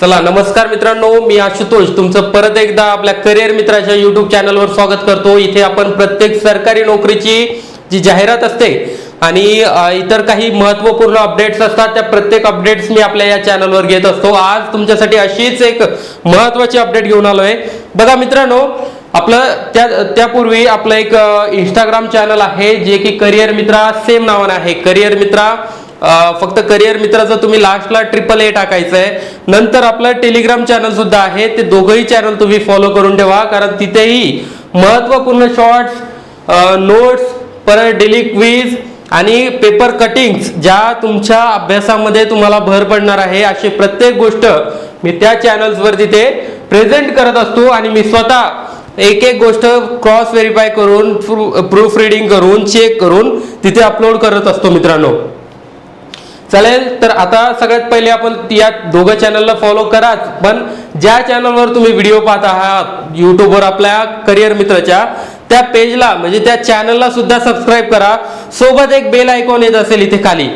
चला नमस्कार मित्रांनो, मी आशुतोष तुमचं परत एकदा आपल्या करिअर मित्राच्या YouTube चॅनलवर स्वागत करतो। इथे आपण प्रत्येक सरकारी नोकरीची जी जाहिरात असते आणि इतर काही महत्त्वपूर्ण अपडेट्स असतात त्या प्रत्येक अपडेट्स मी आपल्या या चॅनलवर घेत असतो। आज तुमच्यासाठी अशीच एक महत्त्वाची अपडेट घेऊन आलोय। बघा मित्रांनो, आपलं त्यापूर्वी आपलं एक इंस्टाग्राम चॅनल आहे जे की करिअर मित्रा सेम नावाने आहे। करिअर मित्रा फक्त करिअर मित्राचं तुम्ही लास्टला AAA टाकायचं आहे। नंतर आपलं टेलिग्राम चॅनल सुद्धा आहे, ते दोघंही चॅनल तुम्ही फॉलो करून ठेवा, कारण तिथेही महत्त्वपूर्ण शॉर्ट्स, नोट्स, परत डेली क्विज आणि पेपर कटिंग्स ज्या तुमच्या अभ्यासामध्ये तुम्हाला भर पडणार आहे अशी प्रत्येक गोष्ट मी त्या चॅनल्सवर तिथे प्रेझेंट करत असतो। आणि मी स्वतः एक एक गोष्ट क्रॉस व्हेरीफाय करून, प्रूफ रीडिंग करून, चेक करून तिथे अपलोड करत असतो मित्रांनो। चालेल, तर आता सगळ्यात पहिले आपण या दोघं चॅनलला फॉलो कराच, पण ज्या चॅनलवर तुम्ही व्हिडिओ पाहत आहात युट्यूबवर आपल्या करिअर मित्राच्या त्या पेजला म्हणजे त्या चॅनलला सुद्धा सबस्क्राईब करा। सोबत एक बेल आयकॉन येत असेल इथे खाली,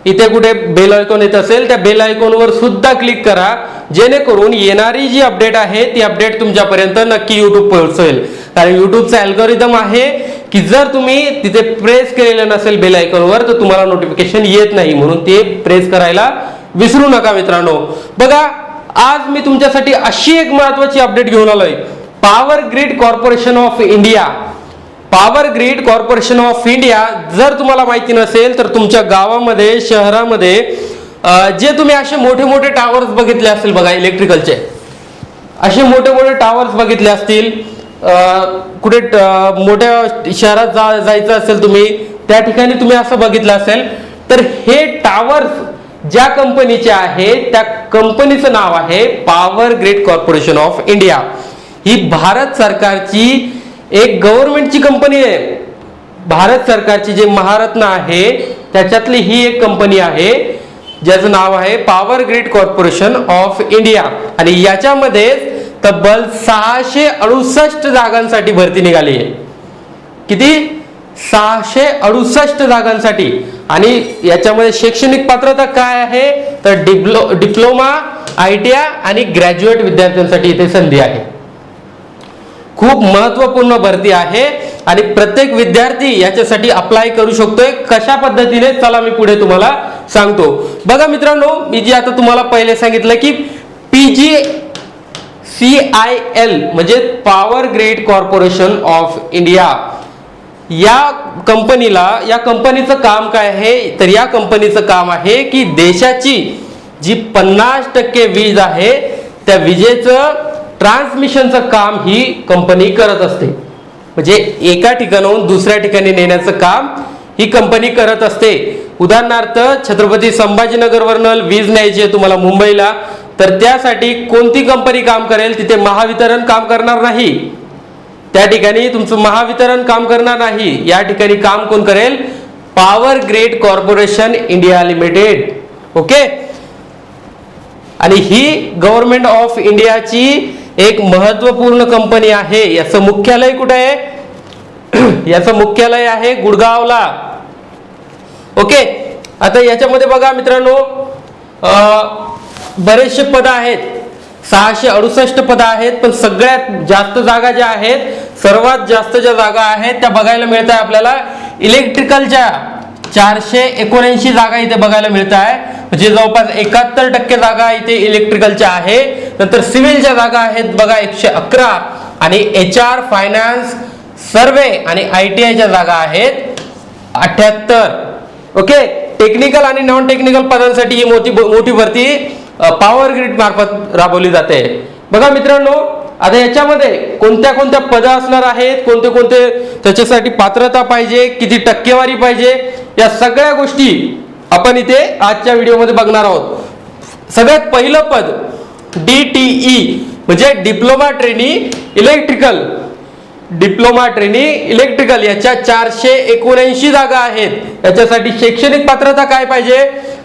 इथे कुठे बेल आयकॉन येत असेल त्या बेल आयकॉनवर सुद्धा क्लिक करा, जेणेकरून येणारी जी अपडेट आहे ती अपडेट तुमच्यापर्यंत नक्की YouTube पोहोचेल। कारण YouTubeचा अल्गोरिदम आहे की जर तुम्ही तिथे प्रेस केलेलं नसेल बेल आयकॉनवर तर तुम्हाला नोटिफिकेशन येत नाही, म्हणून ते प्रेस करायला विसरू नका मित्रांनो। बघा, आज मी तुमच्यासाठी अशी एक महत्त्वाची अपडेट घेऊन आलोय। Power grid corporation of India, power grid corporation of India जर तुम्हाला माहिती नसेल तर तुमच्या गावामध्ये, शहरामध्ये जे तुम्ही असे मोठे मोठे टावर्स बघितले असतील बघा, इलेक्ट्रिकलचे असे मोठे मोठे टावर्स बघितले असतील, कुठे मोठ्या शहरात जायचं असेल तुम्ही, त्या ठिकाणी तुम्ही असं बघितलं असेल, तर हे टावर्स ज्या कंपनीचे आहेत त्या कंपनीचं नाव आहे power grid corporation of India. ही भारत सरकारची एक गव्हर्नमेंटची कंपनी आहे। भारत सरकारची जे महारत्न आहे त्याच्यातली ही एक कंपनी आहे ज्याचं नाव आहे power grid corporation of India. आणि याच्यामध्ये तब्बल 668 जागांसाठी भरती निघाली आहे। किती? 668 जागांसाठी। आणि याच्यामध्ये शैक्षणिक पात्रता काय आहे तर डिप्लोमा, ITI आणि ग्रॅज्युएट विद्यार्थ्यांसाठी इथे संधी आहे। खूप महत्त्वपूर्ण भरती आहे आणि प्रत्येक विद्यार्थी याच्यासाठी अप्लाय करू शकतोय। कशा पद्धतीने, चला मी पुढे तुम्हाला सांगतो। बघा मित्रांनो, मी जे आता तुम्हाला पहिले सांगितलं की PGCIL म्हणजे power grid corporation of India, या कंपनीला, या कंपनीचं काम काय आहे तर या कंपनीचं काम आहे की देशाची जी 50% वीज आहे त्या विजेचं ट्रान्समिशनचं काम ही कंपनी करत असते। म्हणजे एका ठिकाणाहून दुसऱ्या ठिकाणी नेण्याचं काम ही कंपनी करत असते। उदाहरणार्थ, छत्रपती संभाजीनगरवरून वीज न्यायची आहे तुम्हाला मुंबईला, तर त्यासाठी कोणती कंपनी काम करेल? तिथे महावितरण काम करणार नाही, त्या ठिकाणी तुमचं महावितरण काम करणार नाही। या ठिकाणी काम कोण करेल? Power grid corporation India limited. Okay, आणि ही गव्हर्नमेंट ऑफ इंडियाची एक महत्त्वपूर्ण कंपनी आहे। याचं मुख्यालय कुठे आहे? याचं मुख्यालय आहे गुडगावला। ओके, आता याच्यामध्ये बघा मित्रांनो, बरेचसे पद आहेत, 668 पद आहेत, पण सगळ्यात जास्त जागा ज्या आहेत, सर्वात जास्त ज्या जागा आहेत त्या बघायला मिळत आहे आपल्याला इलेक्ट्रिकलच्या 479 जागा इथे बघायला मिळत आहे। म्हणजे जवळपास 71% जागा इथे इलेक्ट्रिकलच्या आहे। नंतर सिव्हिलच्या जागा आहेत बघा 111, आणि HR, फायनान्स, सर्वे आणि ITIच्या जागा आहेत 78। ओके, टेक्निकल आणि नॉन टेक्निकल पदांसाठी ही मोठी भरती पॉवर ग्रिड मार्फत राबवली जाते। बघा मित्रांनो, आता याच्यामध्ये कोणत्या कोणत्या पदं असणार आहेत, कोणते कोणते त्याच्यासाठी पात्रता पाहिजे, किती टक्केवारी पाहिजे, या सगळ्या गोष्टी आपण इथे आजच्या व्हिडिओमध्ये बघणार आहोत। सगळ्यात पहिलं पद DTE म्हणजे diploma trainee electrical, diploma trainee electrical, याच्या 479 जागा आहेत। याच्यासाठी शैक्षणिक पात्रता काय पाहिजे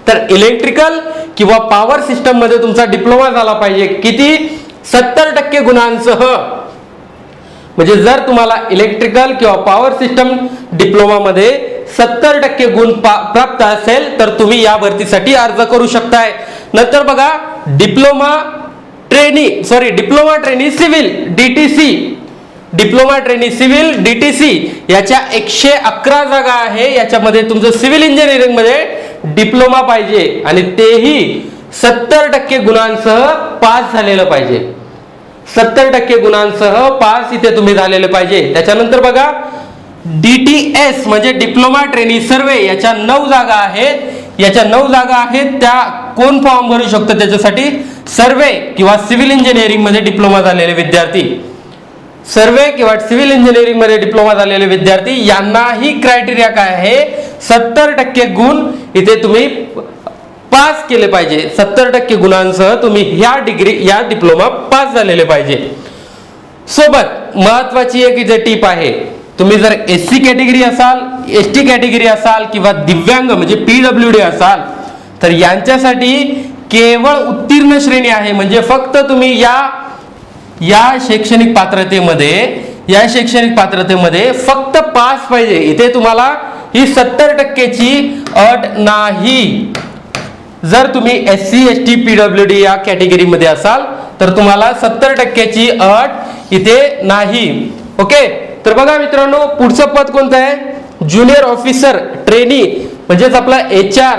तर इलेक्ट्रिकल किंवा पॉवर सिस्टम मध्ये तुमचा डिप्लोमा झाला पाहिजे। किती? 70% गुणांसह। म्हणजे जर तुम्हाला इलेक्ट्रिकल किंवा पॉवर सिस्टम डिप्लोमा मध्ये 70% गुण प्राप्त असेल तर तुम्ही या भरतीसाठी अर्ज करू शकताय। नंतर बघा, diploma diploma trainee civil DTC, diploma trainee civil DTC याच्या 111 जागा आहे. याच्यामध्ये तुमचं सिव्हिल इंजिनिअरिंग मध्ये डिप्लोमा पाहिजे आणि तेही 70% गुणांसह पास झालेलं पाहिजे. 70% गुणांसह पास इथे तुम्ही झालेले पाहिजे. त्याच्यानंतर बघा DTS म्हणजे डिप्लोमा ट्रेनी सर्वे, याच्या 9 जागा आहेत. याच्या 9 जागा आहेत. त्या कोण फॉर्म भरू शकतो त्याच्यासाठी? सर्वे किंवा सिव्हिल इंजिनिअरिंग मध्ये डिप्लोमा झालेले विद्यार्थी, सर्वे किंवा सिव्हिल इंजिनिअरिंग मध्ये डिप्लोमा झालेले विद्यार्थी यांनाही क्रायटेरिया काय आहे? 70% गुण इथे तुम्ही पास केले पाहिजे. 70% गुणांसह तुम्ही या डिप्लोमा पास झालेले पाहिजे. सोबत महत्वाची एक इथे टीप आहे, तुम्ही जर SC कॅटेगरी असाल, ST कॅटेगरी असाल किंवा दिव्यांग म्हणजे PWD असाल तर यांच्यासाठी केवळ उत्तीर्ण श्रेणी आहे. म्हणजे फक्त तुम्ही या शैक्षणिक पात्रतेमध्ये फक्त पास पाहिजे. इथे तुम्हाला ही 70%ची अट नाही. जर तुम्ही SC ST PWD या कॅटेगरीमध्ये असाल तर तुम्हाला 70%ची अट इथे नाही. ओके, तर बघा मित्रांनो पुढचं पद कोणतं आहे? ज्युनियर ऑफिसर ट्रेनी म्हणजेच आपला HR,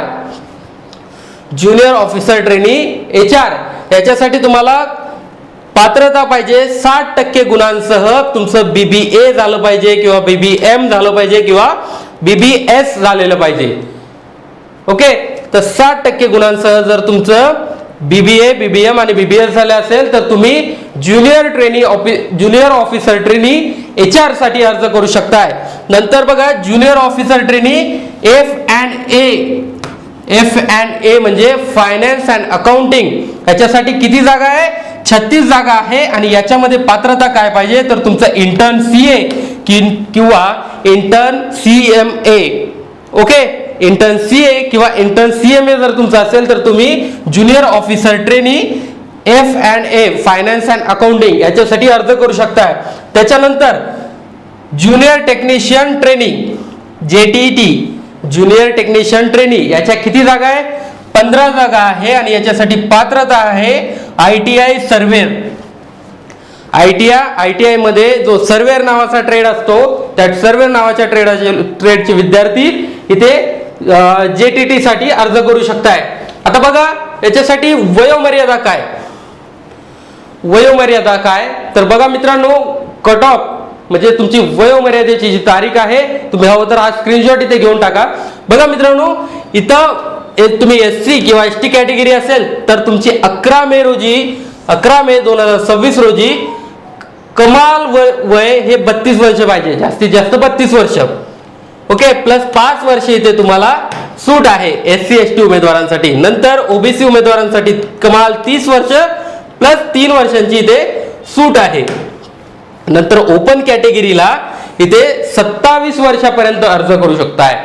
junior officer trainee HR. याच्यासाठी तुम्हाला पात्रता पाहिजे 60% गुणांसह. तुमचं BBA झालं पाहिजे किंवा BBM झालं पाहिजे किंवा BBS झालेलं पाहिजे. ओके, तर 60% गुणांसह जर तुमचं BBA, BBM आणि BBS झाले असेल तर तुम्ही ज्युनियर ऑफिसर ट्रेनी HR साठी अर्ज करू शकताय. नंतर बघा ज्युनियर ऑफिसर ट्रेनी F&A म्हणजे फायनान्स अँड अकाउंटिंग. याच्यासाठी किती जागा आहे? 36 जागा आहे. आणि याच्यामध्ये पात्रता काय पाहिजे तर तुमचं इंटर्न CA किंवा intern CMA. Okay, intern CA किंवा इंटर्न CMA जर तुमचं असेल तर तुम्ही junior officer trainee F&A finance and accounting याच्यासाठी अर्ज करू शकताय. त्याच्यानंतर junior technician trainee JTT, junior technician trainee याच्या किती जागा आहे? 15 जागा आहे. आणि याच्यासाठी पात्रता आहे ITI सर्वेअर. ITI मध्ये जो सर्वेअर नावाचा ट्रेड असतो त्या सर्वेअर नावाच्या ट्रेडचे विद्यार्थी इथे JTT साठी अर्ज करू शकताय. आता बघा याच्यासाठी वयोमर्यादा काय तर बघा मित्रांनो कट ऑफ म्हणजे तुमची वयोमर्यादेची जी तारीख आहे, तुम्ही हवं तर हा स्क्रीनशॉट इथे घेऊन टाका. बघा मित्रांनो इथं तुम्ही SC किंवा ST कॅटेगरी असेल तर तुमची 11 मे 2026 रोजी कमाल वय हे 32 वर्ष पाहिजे, जास्तीत जास्त 32 वर्ष. ओके, प्लस 5 वर्ष इथे तुम्हाला सूट आहे SC ST उमेदवारांसाठी. नंतर OBC उमेदवारांसाठी कमाल 30 वर्ष प्लस 3 वर्षांची इथे सूट आहे. नंतर ओपन कॅटेगरीला इथे 27 वर्षापर्यंत अर्ज करू शकताय.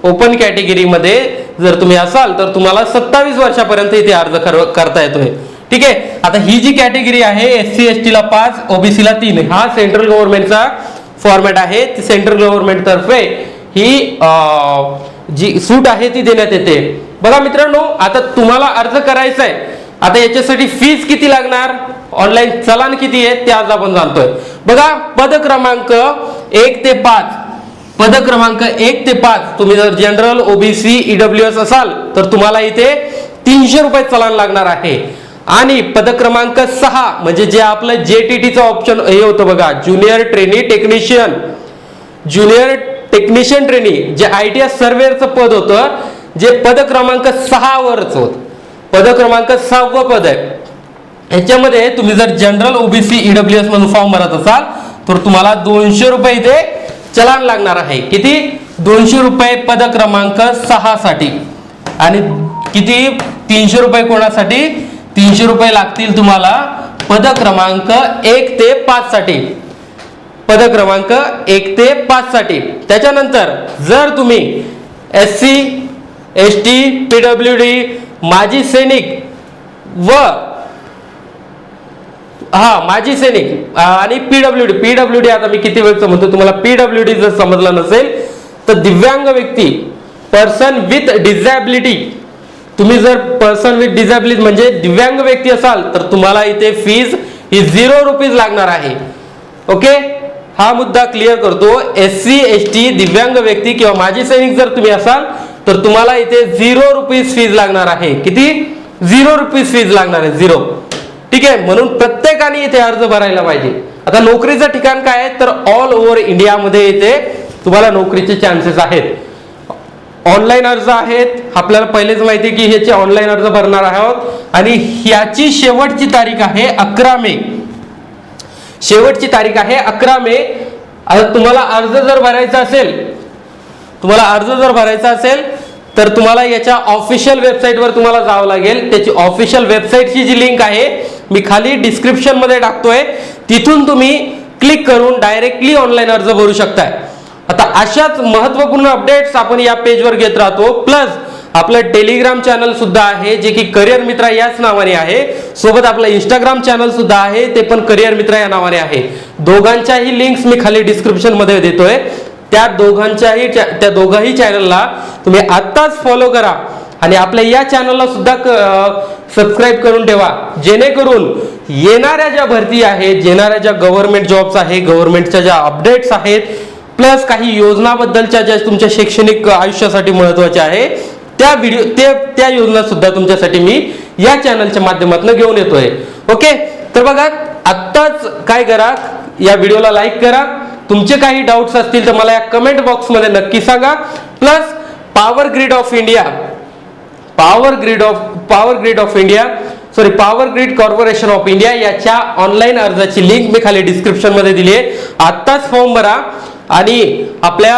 ओपन कॅटेगरीमध्ये जर तुम्ही असाल तर तुम्हाला 27 वर्षापर्यंत इथे अर्ज करता येतोय. ठीक आहे, आता ही जी कॅटेगरी आहे SC ST ला 5, OBC ला 3, हा सेंट्रल गव्हर्नमेंटचा फॉर्मॅट आहे. सेंट्रल गव्हर्नमेंट तर्फे ही जी सूट आहे ती देण्यात येते. बघा मित्रांनो आता तुम्हाला अर्ज करायचा आहे. आता याच्यासाठी फीस किती लागणार, ऑनलाईन चलान किती आहे ते आज आपण जाणतोय. बघा पद क्रमांक 1 ते 5, पद क्रमांक 1 ते 5 तुम्ही जर जनरल OBC EWS असाल तर तुम्हाला इथे 300 रुपये चलान लागणार आहे. आणि पद क्रमांक 6 म्हणजे जे आपलं JTT चा ऑप्शन हे होतं बघा, ज्युनियर टेक्निशियन ट्रेनी जे ITI सर्वेअरचं पद होतं, जे पद क्रमांक 6 वरच होत, पद क्रमांक 6व पद आहे. याच्यामध्ये तुम्ही जर जनरल OBC EWS मधून फॉर्म भरत असाल तर तुम्हाला 200 रुपये इथे चलान लागणार आहे. किती? 200 रुपये पद क्रमांक 6 साठी. आणि किती? 300 रुपये कोणासाठी? 300 रुपये लागतील तुम्हाला पद क्रमांक 1 ते 5 साठी, पद क्रमांक 1 ते 5 साठी. त्याच्यानंतर जर तुम्ही SC ST PWD माजी सैनिक माजी सैनिक आणि PWD आता मी किती वेळचं म्हणतो तुम्हाला, PWD जर समजलं नसेल तर दिव्यांग व्यक्ती, पर्सन विथ डिझॅबिलिटी तुम्ही जर पर्सन विथ डिझॅबिलिटी म्हणजे दिव्यांग व्यक्ती असाल तर तुम्हाला इथे फीज ही 0 रुपीज लागणार आहे. ओके, हा मुद्दा क्लिअर करतो. SC ST दिव्यांग व्यक्ती किंवा माजी सैनिक जर तुम्ही असाल तर तुम्हाला इथे 0 रुपीज फीज लागणार आहे. किती? 0 रुपीज फीज लागणार आहे, 0. ठीक आहे, म्हणून प्रत्येकाने इथे अर्ज भरायला पाहिजे. आता नोकरीचं ठिकाण काय आहे तर ऑल ओव्हर इंडियामध्ये इथे तुम्हाला नोकरीचे चान्सेस आहेत. ऑनलाईन अर्ज आहेत, आपल्याला पहिलेच माहिती आहे की ह्याचे ऑनलाईन अर्ज भरणार आहोत आणि ह्याची शेवटची तारीख आहे 11 मे. शेवटची तारीख आहे 11 मे. आता तुम्हाला अर्ज जर भरायचा असेल तर तुम्हाला याच्या ऑफिशियल वेबसाईटवर तुम्हाला जावं लागेल. त्याची ऑफिशियल वेबसाईटची जी लिंक आहे मी खाली डिस्क्रिप्शन मध्ये टाकतोय, तिथून तुम्ही क्लिक करून डायरेक्टली ऑनलाईन अर्ज भरू शकताय. आता अशाच महत्त्वपूर्ण अपडेट्स आपण या पेजवर घेत राहतो. प्लस आपलं टेलिग्राम चॅनल सुद्धा आहे जे की करिअर मित्रा याच नावाने आहे. सोबत आपलं इंस्टाग्राम चॅनल सुद्धा आहे, ते पण करिअर मित्रा या नावाने आहे. दोघांच्याही लिंक्स मी खाली डिस्क्रिप्शन मध्ये देतोय. त्या दोघाही चॅनलला तुम्ही आत्ताच फॉलो करा आणि आपल्या या चॅनलला सुद्धा सबस्क्राईब करून ठेवा, जेणेकरून येणाऱ्या ज्या भरती आहेत, येणाऱ्या ज्या गव्हर्नमेंट जॉब्स आहे, गव्हर्नमेंटच्या ज्या अपडेट्स आहेत, प्लस काही योजनाबद्दलच्या ज्या तुमच्या शैक्षणिक आयुष्यासाठी महत्त्वाच्या आहे त्या योजना सुद्धा तुमच्यासाठी मी या चॅनलच्या माध्यमातून घेऊन येतोय. ओके, तर बघा आत्ताच काय करा, या व्हिडिओला लाईक करा. तुमचे काही डाऊट्स असतील तर मला या कमेंट बॉक्समध्ये नक्की सांगा. Plus power grid corporation of India याच्या ऑनलाईन अर्जाची लिंक मी खाली डिस्क्रिप्शन मध्ये दिली आहे. आत्ताच फॉर्म भरा आणि आपल्या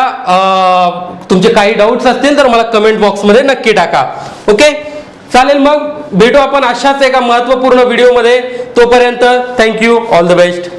तुमचे काही डाऊट्स असतील तर मला कमेंट बॉक्समध्ये नक्की टाका. ओके, चालेल, मग भेटू आपण अशाच एका महत्त्वपूर्ण व्हिडिओमध्ये. तोपर्यंत थँक्यू, ऑल द बेस्ट.